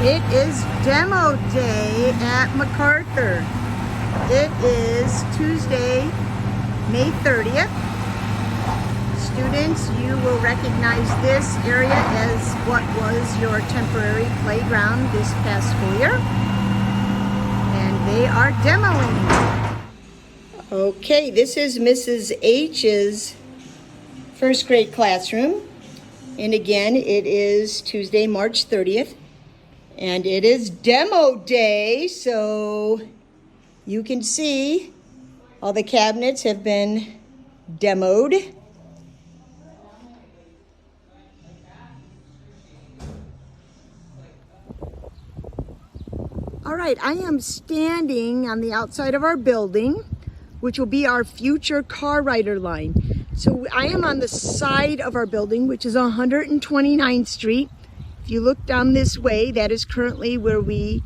It is demo day at MacArthur. It is Tuesday, May 30th. Students, you will recognize this area as what was your temporary playground this past school year. And they are demoing. Okay, this is Mrs. H's first grade classroom. And again, it is Tuesday, March 30th. And it is demo day, so you can see all the cabinets have been demoed. All right, I am standing on the outside of our building, which will be our future car rider line. So I am on the side of our building, which is 129th Street. If you look down this way, that is currently where we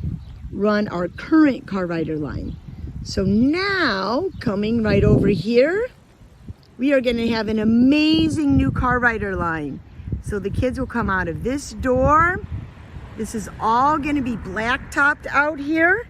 run our current car rider line. So now, coming right over here, we are going to have an amazing new car rider line. So the kids will come out of this door. This is all going to be black-topped out here.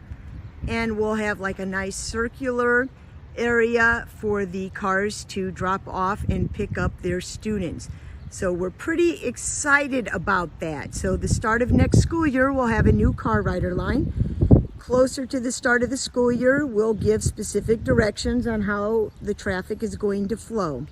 And we'll have like a nice circular area for the cars to drop off and pick up their students. So we're pretty excited about that. So the start of next school year, we'll have a new car rider line. Closer to the start of the school year, we'll give specific directions on how the traffic is going to flow.